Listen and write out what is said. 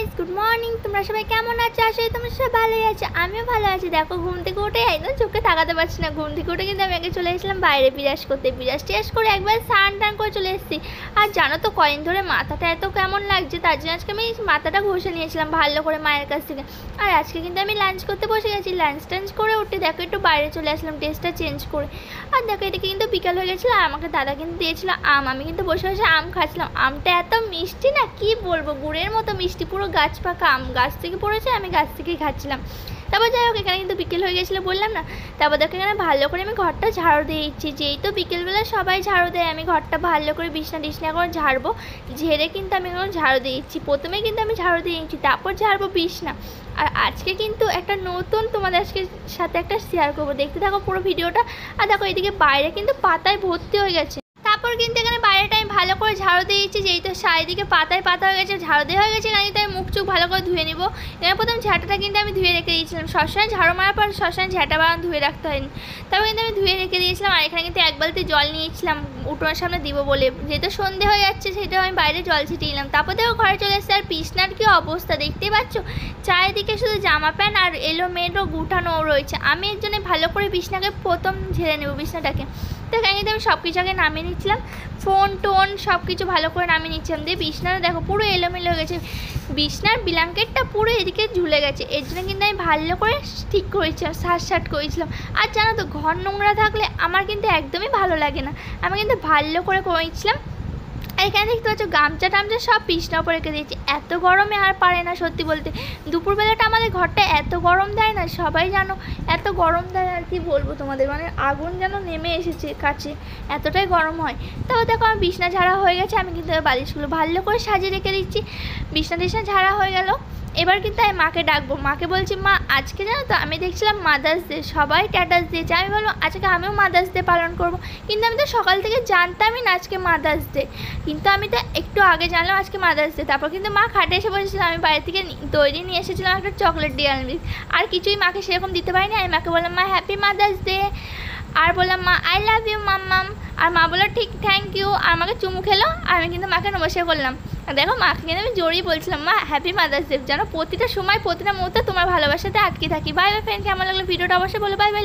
Guys, good morning. তোমরা সবাই কেমন আছো? আসলে তোমরা সবাই ভালোই আছো, আমিও ভালো আছি। দেখো, ঘুম থেকে উঠে একদম চোখে তাকাতে পারছি না। ঘুম থেকে উঠে কিন্তু আমি আগে চলে এসেছিলাম বাইরে বিরাজ করতে। বিরাজ টিরাজ করে একবার স্নান টান করে চলে এসেছি। আর জানো তো, কয়েন ধরে মাথাটা এত কেমন লাগছে, তার জন্য আজকে আমি মাথাটা ঘষে নিয়েছিলাম ভালো করে মায়ের কাছ থেকে। আর আজকে কিন্তু আমি লাঞ্চ করতে বসে গেছি। লাঞ্চ টাঞ্চ করে উঠে দেখো একটু বাইরে চলে আসলাম ড্রেসটা চেঞ্জ করে। আর দেখো, এদিকে কিন্তু বিকাল হয়ে গেছিলো। আর আমাকে দাদা কিন্তু দিয়েছিল আম। আমি কিন্তু বসে বসে আম খাচ্ছিলাম। আমটা এত মিষ্টি না, কি বলবো, গুড়ের মতো মিষ্টি, পুরো গাছ পাকা আম, গাছ থেকে পড়েছে, আমি গাছ থেকেই খাচ্ছিলাম। তারপর যাই হোক, এখানে কিন্তু বিকেল হয়ে গেছিলো বললাম না। তারপর দেখো, এখানে ভালো করে আমি ঘরটা ঝাড়ু দিয়ে দিচ্ছি। যেই তো বিকেলবেলা সবাই ঝাড়ু দেয়, আমি ঘরটা ভালো করে বিছনা টিছনা এখন ঝাড়বো। ঝেড়ে কিন্তু আমি এখন ঝাড়ু দিয়ে দিচ্ছি। প্রথমে কিন্তু আমি ঝাড়ু দিয়ে দিচ্ছি, তারপর ঝাড়বো বিছনা। আর আজকে কিন্তু একটা নতুন তোমাদের আজকে সাথে একটা শেয়ার করবো, দেখতে থাকো পুরো ভিডিওটা। আর দেখো, এদিকে বাইরে কিন্তু পাতায় ভর্তি হয়ে গেছে। তারপর কিন্তু এখানে বাইরেটা আমি ভালো করে ঝাড়ু দিয়ে দিচ্ছি। যেই তো চারিদিকে পাতায় পাতা হয়ে গেছে, ঝাড়ু দেওয়া হয়ে গেছে, এখানে তাই মুখ চুখ ভালো করে ধুয়ে নিবো। এখানে প্রথম ঝাঁটাটা কিন্তু আমি ধুয়ে রেখে দিয়েছিলাম। সবসময় ঝাড়ু মারার পর সবসময় ঝাঁটা বাড়ানো ধুয়ে রাখতে হয়নি। তারপর কিন্তু আমি ধুয়ে রেখে দিয়েছিলাম। আর এখানে কিন্তু এক বালতি জল নিয়েছিলাম উঠোনের সামনে দিব বলে, যেহেতু সন্ধে হয়ে যাচ্ছে সেটাও আমি বাইরে জল ছিটিয়ে নিলাম। তারপর দেখো ঘরে চলে এসেছে। আর বিছনার কি অবস্থা দেখতেই পাচ্ছ, চারিদিকে শুধু জামা প্যান্ট আর এলোমেলো গুটানো রয়েছে। আমি এর জন্য ভালো করে বিছনাকে প্রথম ঝেড়ে নেবো বিছনাটাকে। তো এখানে কিন্তু আমি সব কিছু আগে নামিয়ে নিচ্ছিলাম, ফোন টোন সব কিছু ভালো করে নামিয়ে নিচ্ছিলাম। দিয়ে বিছনাটা দেখো পুরো এলোমেলো হয়ে গেছে, বিছনার ব্ল্যাঙ্কেটটা পুরো এদিকে ঝুলে গেছে। এর জন্য কিন্তু আমি ভালো করে ঠিক করেছিলাম, সাট করেছিলাম। আর জানো তো, ঘর নোংরা থাকলে আমার কিন্তু একদমই ভালো লাগে না, আমি কিন্তু ভালো করে করেছিলাম। আর এখানে দেখতে পাচ্ছ গামছা টামছা সব বিছনার উপর রেখে দিয়েছি। এত গরমে আর পারে না সত্যি বলতে। দুপুরবেলাটা আমাদের ঘরটা এত গরম দেয় না, সবাই জানো এত গরম দেয়। আর কি বলবো তোমাদের, মানে আগুন যেন নেমে এসেছে কাছে, এতটাই গরম হয়। তারপর দেখো, আমার বিছনা ঝাড়া হয়ে গেছে। আমি কিন্তু বালিশগুলো ভালো করে সাজিয়ে রেখে দিচ্ছি। বিছনা টিছনা ঝাড়া হয়ে গেল। এবার কিন্তু আমি মাকে ডাকবো। মাকে বলছি, মা আজকে জানো তো, আমি দেখছিলাম মাদার্স ডে, সবাই স্ট্যাটাস দিয়েছে। আমি বললাম আজকে আমিও মাদার্স ডে পালন করব। কিন্তু আমি তো সকাল থেকে জানতামই না আজকে মাদার্স ডে, কিন্তু আমি তো একটু আগে জানলাম আজকে মাদার্স ডে। তারপর কিন্তু মা খাটে এসে বসেছিল। আমি বাইরে থেকে দই নিয়ে এসেছিলাম একটা চকলেট ডিয়ার মিল্ক। আর কিছুই মাকে সেরকম দিতে পারিনি। আমি মাকে বললাম, মা হ্যাপি মাদার্স ডে। আর বললাম, মা আই লাভ ইউ মাম্মাম। আর মা বললো ঠিক থ্যাংক ইউ। আর আমাকে চুমু খেলো। আর আমি কিন্তু মাকে নমস্কার করলাম। দেখো, মাকে কিন্তু আমি জড়িয়ে বলছিলাম, মা হ্যাপি মাদার্স ডে। যেন প্রতিটা সময় প্রতিটা মুহূর্তে তোমার ভালোবাসাতে আটকে থাকি। বাই বাই ফ্রেন্ড, কেমন লাগলো ভিডিওটা অবশ্যই বলো। Bye bye.